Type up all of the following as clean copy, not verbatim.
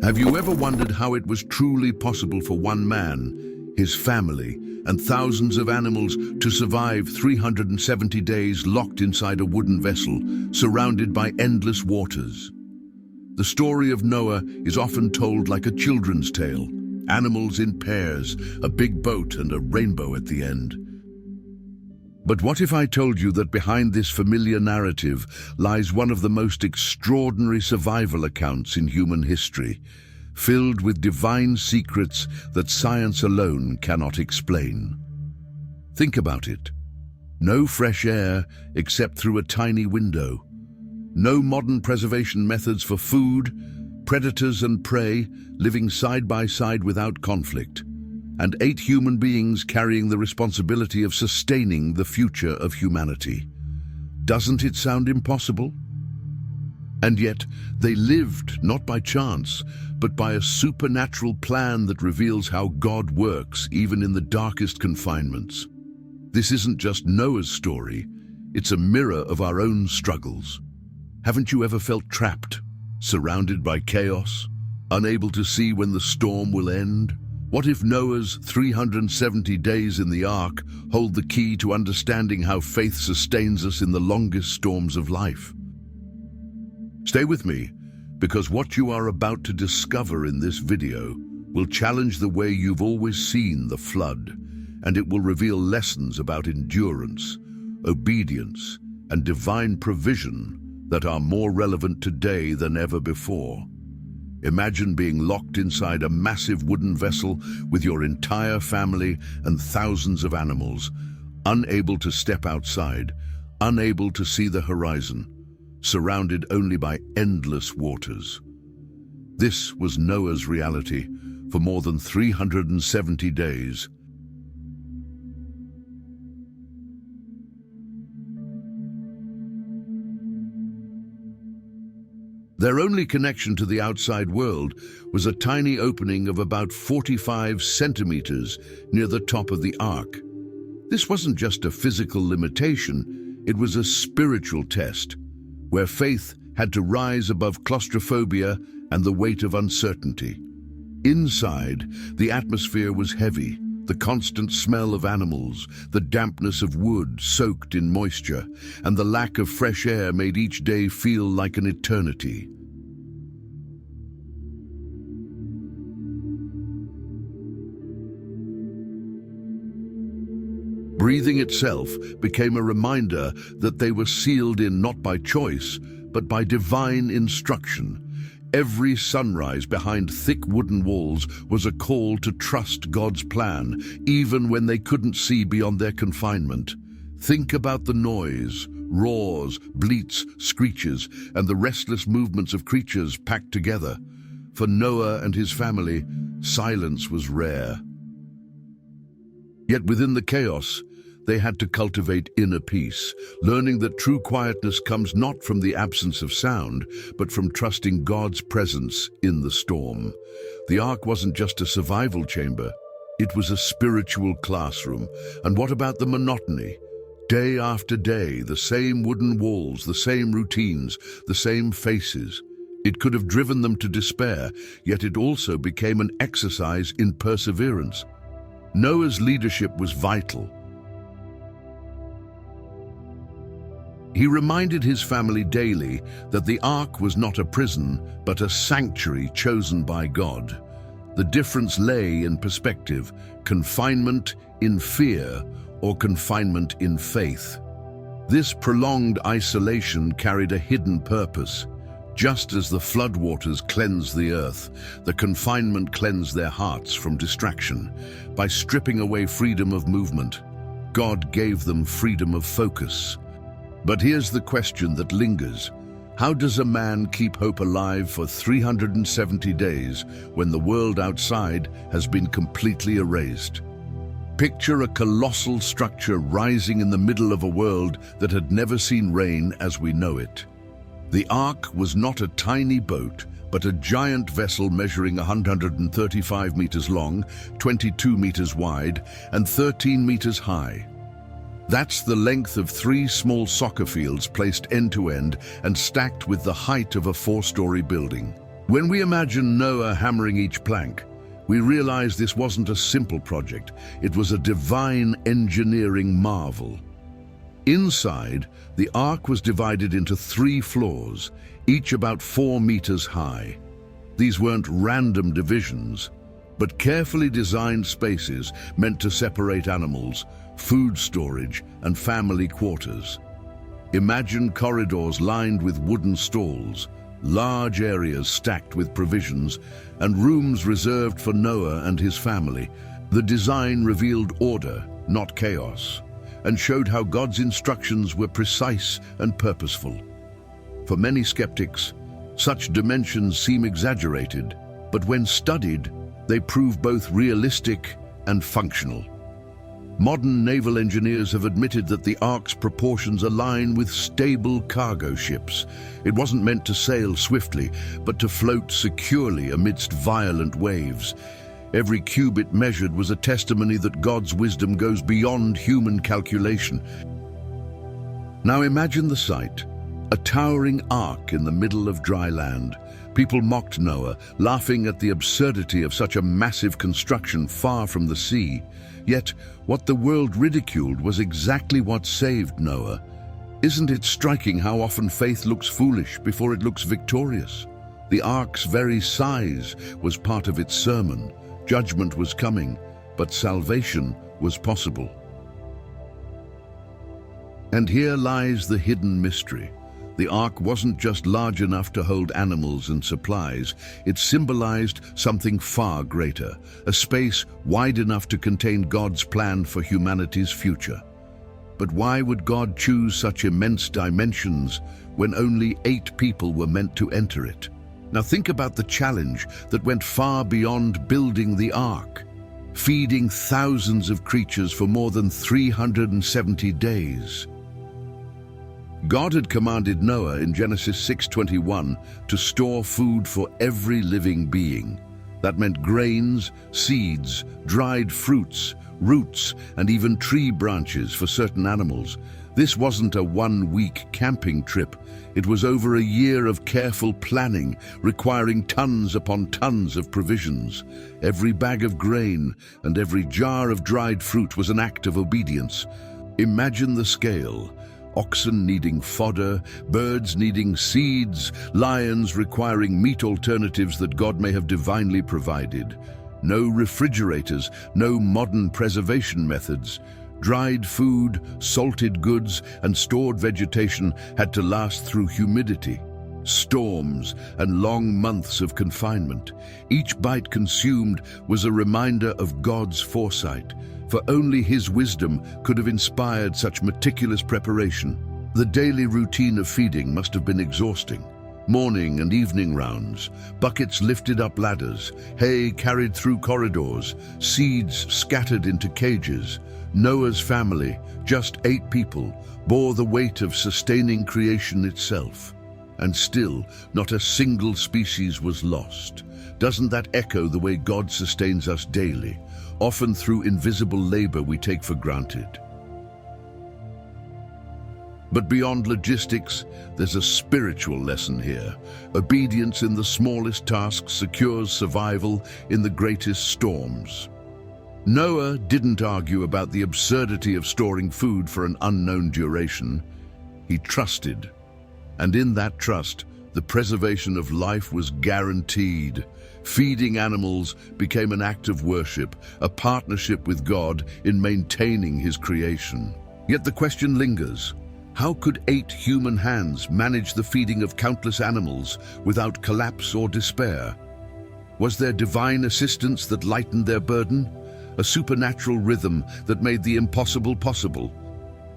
Have you ever wondered how it was truly possible for one man, his family, and thousands of animals to survive 370 days locked inside a wooden vessel, surrounded by endless waters? The story of Noah is often told like a children's tale. Animals in pairs, a big boat and a rainbow at the end. But what if I told you that behind this familiar narrative lies one of the most extraordinary survival accounts in human history, filled with divine secrets that science alone cannot explain? Think about it. No fresh air except through a tiny window. No modern preservation methods for food, predators and prey living side by side without conflict, and 8 human beings carrying the responsibility of sustaining the future of humanity. Doesn't it sound impossible? And yet, they lived not by chance, but by a supernatural plan that reveals how God works even in the darkest confinements. This isn't just Noah's story, it's a mirror of our own struggles. Haven't you ever felt trapped, surrounded by chaos, unable to see when the storm will end? What if Noah's 370 days in the ark hold the key to understanding how faith sustains us in the longest storms of life? Stay with me, because what you are about to discover in this video will challenge the way you've always seen the flood, and it will reveal lessons about endurance, obedience, and divine provision that are more relevant today than ever before. Imagine being locked inside a massive wooden vessel with your entire family and thousands of animals, unable to step outside, unable to see the horizon, surrounded only by endless waters. This was Noah's reality for more than 370 days. Their only connection to the outside world was a tiny opening of about 45 centimeters near the top of the ark. This wasn't just a physical limitation, it was a spiritual test, where faith had to rise above claustrophobia and the weight of uncertainty. Inside, the atmosphere was heavy, the constant smell of animals, the dampness of wood soaked in moisture, and the lack of fresh air made each day feel like an eternity. Breathing itself became a reminder that they were sealed in not by choice, but by divine instruction. Every sunrise behind thick wooden walls was a call to trust God's plan, even when they couldn't see beyond their confinement. Think about the noise, roars, bleats, screeches, and the restless movements of creatures packed together. For Noah and his family, silence was rare. Yet within the chaos, they had to cultivate inner peace, learning that true quietness comes not from the absence of sound, but from trusting God's presence in the storm. The ark wasn't just a survival chamber, it was a spiritual classroom. And what about the monotony? Day after day, the same wooden walls, the same routines, the same faces. It could have driven them to despair, yet it also became an exercise in perseverance. Noah's leadership was vital. He reminded his family daily that the ark was not a prison, but a sanctuary chosen by God. The difference lay in perspective, confinement in fear or confinement in faith. This prolonged isolation carried a hidden purpose. Just as the floodwaters cleansed the earth, the confinement cleansed their hearts from distraction. By stripping away freedom of movement, God gave them freedom of focus. But here's the question that lingers. How does a man keep hope alive for 370 days when the world outside has been completely erased? Picture a colossal structure rising in the middle of a world that had never seen rain as we know it. The ark was not a tiny boat, but a giant vessel measuring 135 meters long, 22 meters wide, and 13 meters high. That's the length of 3 small soccer fields placed end to end and stacked with the height of a 4-story building. When we imagine Noah hammering each plank, we realize this wasn't a simple project. It was a divine engineering marvel. Inside, the ark was divided into 3 floors, each about 4 meters high. These weren't random divisions, but carefully designed spaces meant to separate animals, food storage, and family quarters. Imagine corridors lined with wooden stalls, large areas stacked with provisions, and rooms reserved for Noah and his family. The design revealed order, not chaos, and showed how God's instructions were precise and purposeful. For many skeptics, such dimensions seem exaggerated, but when studied, they prove both realistic and functional. Modern naval engineers have admitted that the ark's proportions align with stable cargo ships. It wasn't meant to sail swiftly, but to float securely amidst violent waves. Every cubit measured was a testimony that God's wisdom goes beyond human calculation. Now imagine the sight, a towering ark in the middle of dry land. People mocked Noah, laughing at the absurdity of such a massive construction far from the sea. Yet, what the world ridiculed was exactly what saved Noah. Isn't it striking how often faith looks foolish before it looks victorious? The ark's very size was part of its sermon. Judgment was coming, but salvation was possible. And here lies the hidden mystery. The ark wasn't just large enough to hold animals and supplies. It symbolized something far greater, a space wide enough to contain God's plan for humanity's future. But why would God choose such immense dimensions when only 8 people were meant to enter it? Now think about the challenge that went far beyond building the ark, feeding thousands of creatures for more than 370 days. God had commanded Noah in Genesis 6:21 to store food for every living being. That meant grains, seeds, dried fruits, roots, and even tree branches for certain animals. This wasn't a one-week camping trip. It was over a year of careful planning, requiring tons upon tons of provisions. Every bag of grain and every jar of dried fruit was an act of obedience. Imagine the scale. Oxen needing fodder, birds needing seeds, lions requiring meat alternatives that God may have divinely provided. No refrigerators, no modern preservation methods. Dried food, salted goods, and stored vegetation had to last through humidity, storms, and long months of confinement. Each bite consumed was a reminder of God's foresight, for only His wisdom could have inspired such meticulous preparation. The daily routine of feeding must have been exhausting. Morning and evening rounds, buckets lifted up ladders, hay carried through corridors, seeds scattered into cages. Noah's family, just 8 people, bore the weight of sustaining creation itself. And still, not a single species was lost. Doesn't that echo the way God sustains us daily, often through invisible labor we take for granted? But beyond logistics, there's a spiritual lesson here. Obedience in the smallest tasks secures survival in the greatest storms. Noah didn't argue about the absurdity of storing food for an unknown duration. He trusted. And in that trust, the preservation of life was guaranteed. Feeding animals became an act of worship, a partnership with God in maintaining His creation. Yet the question lingers. How could 8 human hands manage the feeding of countless animals without collapse or despair? Was there divine assistance that lightened their burden? A supernatural rhythm that made the impossible possible?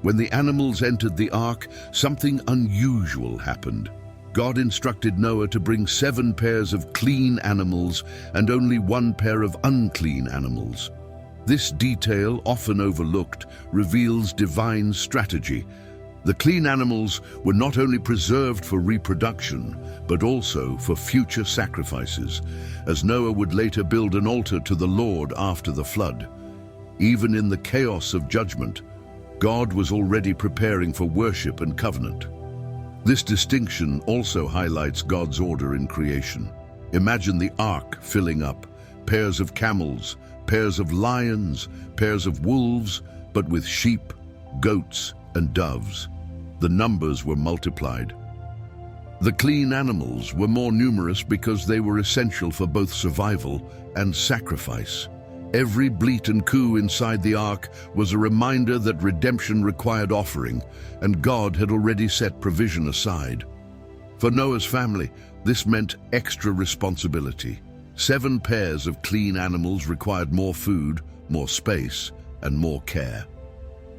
When the animals entered the ark, something unusual happened. God instructed Noah to bring 7 pairs of clean animals and only 1 pair of unclean animals. This detail, often overlooked, reveals divine strategy. The clean animals were not only preserved for reproduction, but also for future sacrifices, as Noah would later build an altar to the Lord after the flood. Even in the chaos of judgment, God was already preparing for worship and covenant. This distinction also highlights God's order in creation. Imagine the ark filling up, pairs of camels, pairs of lions, pairs of wolves, but with sheep, goats, and doves. The numbers were multiplied. The clean animals were more numerous because they were essential for both survival and sacrifice. Every bleat and coo inside the ark was a reminder that redemption required offering, and God had already set provision aside. For Noah's family, this meant extra responsibility. 7 pairs of clean animals required more food, more space, and more care.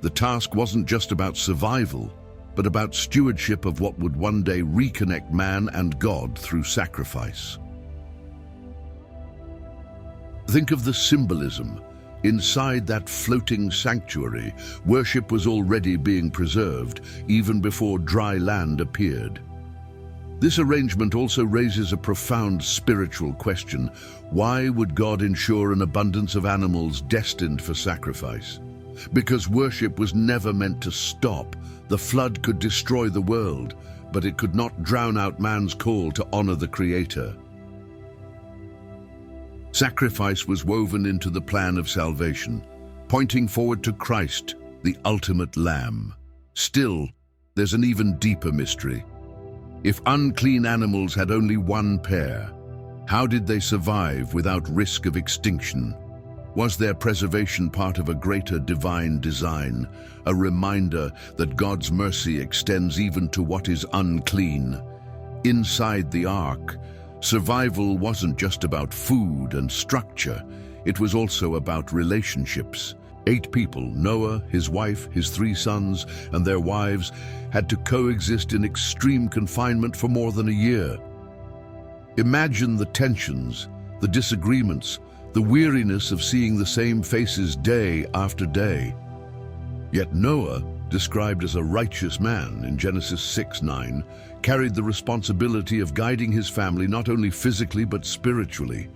The task wasn't just about survival, but about stewardship of what would one day reconnect man and God through sacrifice. Think of the symbolism. Inside that floating sanctuary, worship was already being preserved, even before dry land appeared. This arrangement also raises a profound spiritual question. Why would God ensure an abundance of animals destined for sacrifice? Because worship was never meant to stop. The flood could destroy the world, but it could not drown out man's call to honor the Creator. Sacrifice was woven into the plan of salvation, pointing forward to Christ, the ultimate Lamb. Still, there's an even deeper mystery. If unclean animals had only one pair, how did they survive without risk of extinction? Was their preservation part of a greater divine design, a reminder that God's mercy extends even to what is unclean? Inside the ark, survival wasn't just about food and structure, it was also about relationships. 8 people, Noah, his wife, his 3 sons, and their wives, had to coexist in extreme confinement for more than a year. Imagine the tensions, the disagreements, the weariness of seeing the same faces day after day. Yet Noah, described as a righteous man in Genesis 6:9, carried the responsibility of guiding his family not only physically but spiritually.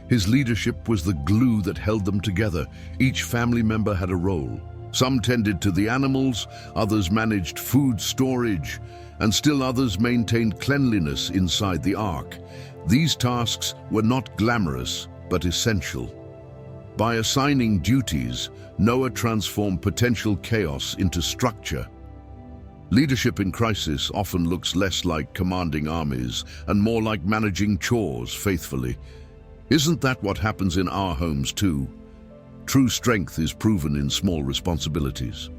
His leadership was the glue that held them together. Each family member had a role. Some tended to the animals, others managed food storage, and still others maintained cleanliness inside the ark. These tasks were not glamorous, but essential. By assigning duties, Noah transformed potential chaos into structure. Leadership in crisis often looks less like commanding armies and more like managing chores faithfully. Isn't that what happens in our homes too? True strength is proven in small responsibilities.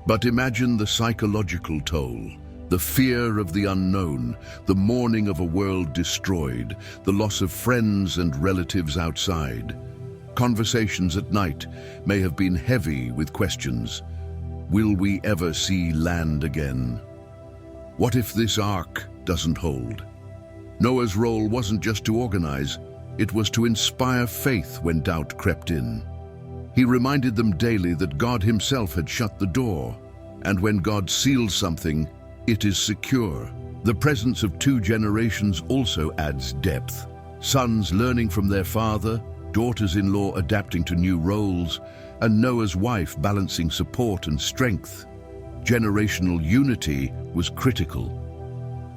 But imagine the psychological toll, the fear of the unknown, the mourning of a world destroyed, the loss of friends and relatives outside. Conversations at night may have been heavy with questions. Will we ever see land again? What if this ark doesn't hold? Noah's role wasn't just to organize, it was to inspire faith when doubt crept in. He reminded them daily that God himself had shut the door, and when God seals something, it is secure. The presence of 2 generations also adds depth. Sons learning from their father, daughters-in-law adapting to new roles, and Noah's wife balancing support and strength. Generational unity was critical.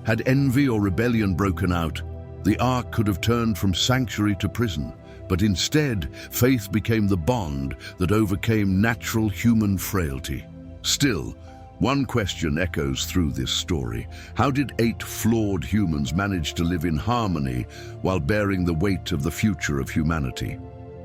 Had envy or rebellion broken out, the ark could have turned from sanctuary to prison, but instead, faith became the bond that overcame natural human frailty. Still, one question echoes through this story. How did 8 flawed humans manage to live in harmony while bearing the weight of the future of humanity?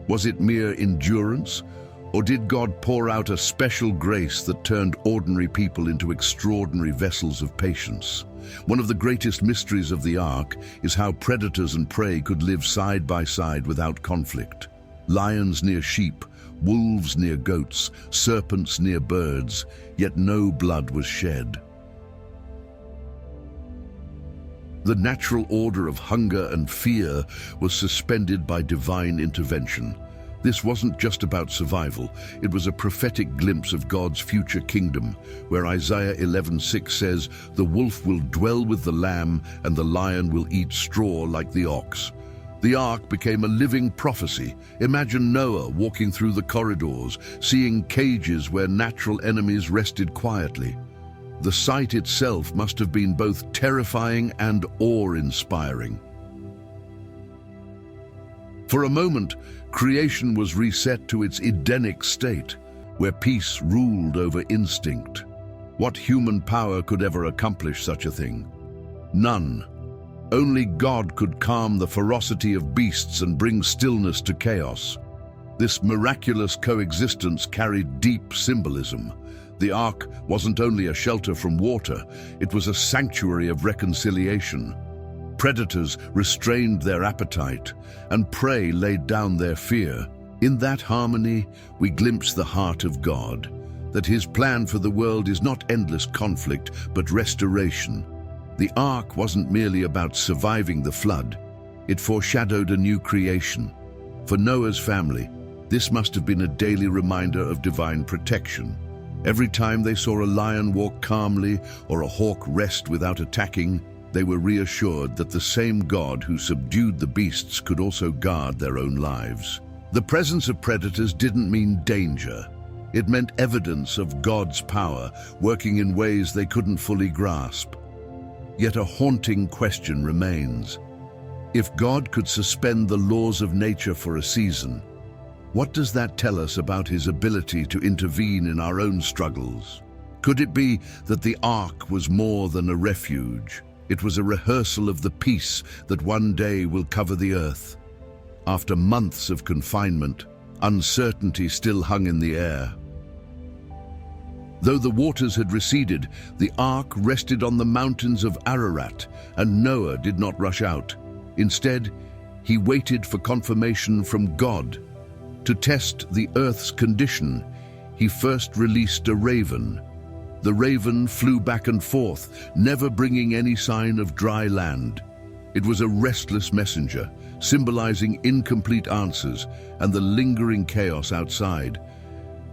Was it mere endurance? Or did God pour out a special grace that turned ordinary people into extraordinary vessels of patience? One of the greatest mysteries of the ark is how predators and prey could live side by side without conflict. Lions near sheep, wolves near goats, serpents near birds, yet no blood was shed. The natural order of hunger and fear was suspended by divine intervention. This wasn't just about survival, it was a prophetic glimpse of God's future kingdom, where Isaiah 11:6 says, "The wolf will dwell with the lamb, and the lion will eat straw like the ox." The ark became a living prophecy. Imagine Noah walking through the corridors, seeing cages where natural enemies rested quietly. The sight itself must have been both terrifying and awe-inspiring. For a moment, creation was reset to its Edenic state, where peace ruled over instinct. What human power could ever accomplish such a thing? None. Only God could calm the ferocity of beasts and bring stillness to chaos. This miraculous coexistence carried deep symbolism. The ark wasn't only a shelter from water, it was a sanctuary of reconciliation. Predators restrained their appetite, and prey laid down their fear. In that harmony, we glimpse the heart of God, that his plan for the world is not endless conflict, but restoration. The ark wasn't merely about surviving the flood, it foreshadowed a new creation. For Noah's family, this must have been a daily reminder of divine protection. Every time they saw a lion walk calmly or a hawk rest without attacking, they were reassured that the same God who subdued the beasts could also guard their own lives. The presence of predators didn't mean danger. It meant evidence of God's power, working in ways they couldn't fully grasp. Yet a haunting question remains. If God could suspend the laws of nature for a season, what does that tell us about his ability to intervene in our own struggles? Could it be that the ark was more than a refuge? It was a rehearsal of the peace that one day will cover the earth. After months of confinement, uncertainty still hung in the air. Though the waters had receded, the ark rested on the mountains of Ararat, and Noah did not rush out. Instead, he waited for confirmation from God. To test the earth's condition, he first released a raven. The raven flew back and forth, never bringing any sign of dry land. It was a restless messenger, symbolizing incomplete answers and the lingering chaos outside.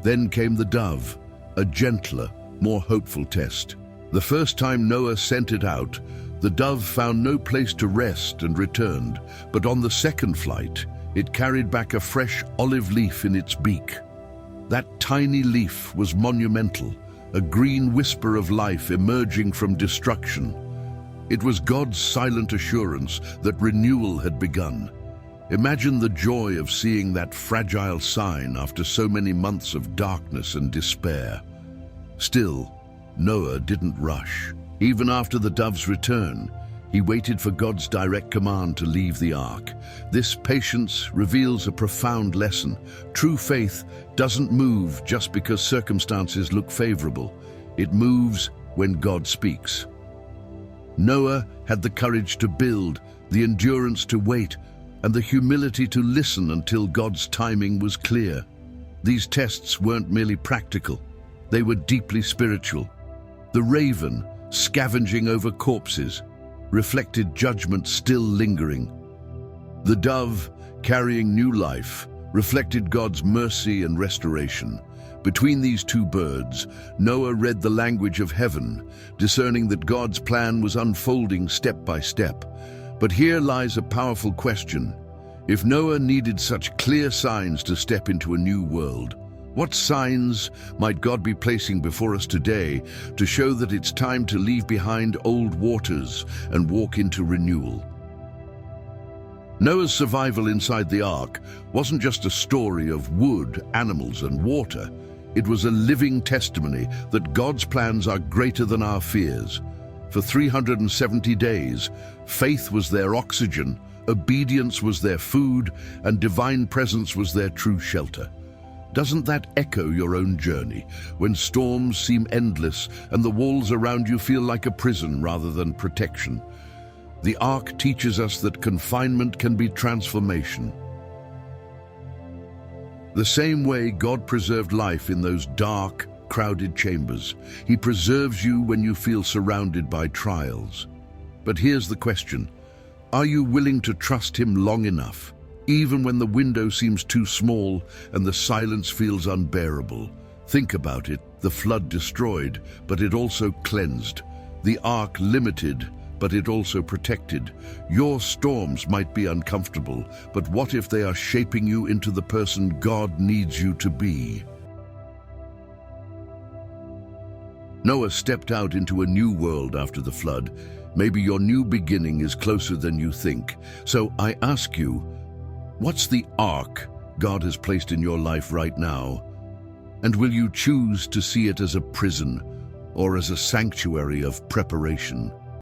Then came the dove, a gentler, more hopeful test. The first time Noah sent it out, the dove found no place to rest and returned, but on the second flight, it carried back a fresh olive leaf in its beak. That tiny leaf was monumental, a green whisper of life emerging from destruction. It was God's silent assurance that renewal had begun. Imagine the joy of seeing that fragile sign after so many months of darkness and despair. Still, Noah didn't rush. Even after the dove's return, he waited for God's direct command to leave the ark. This patience reveals a profound lesson. True faith doesn't move just because circumstances look favorable. It moves when God speaks. Noah had the courage to build, the endurance to wait, and the humility to listen until God's timing was clear. These tests weren't merely practical, they were deeply spiritual. The raven, scavenging over corpses, reflected judgment still lingering. The dove, carrying new life, reflected God's mercy and restoration. Between these two birds, Noah read the language of heaven, discerning that God's plan was unfolding step by step. But here lies a powerful question. If Noah needed such clear signs to step into a new world, what signs might God be placing before us today to show that it's time to leave behind old waters and walk into renewal? Noah's survival inside the ark wasn't just a story of wood, animals, and water. It was a living testimony that God's plans are greater than our fears. For 370 days, faith was their oxygen, obedience was their food, and divine presence was their true shelter. Doesn't that echo your own journey, when storms seem endless and the walls around you feel like a prison rather than protection? The ark teaches us that confinement can be transformation. The same way God preserved life in those dark, crowded chambers, He preserves you when you feel surrounded by trials. But here's the question. Are you willing to trust Him long enough, even when the window seems too small and the silence feels unbearable? Think about it. The flood destroyed, but it also cleansed. The ark limited, but it also protected. Your storms might be uncomfortable, but what if they are shaping you into the person God needs you to be? Noah stepped out into a new world after the flood. Maybe your new beginning is closer than you think. So I ask you, What's the ark God has placed in your life right now? And will you choose to see it as a prison or as a sanctuary of preparation?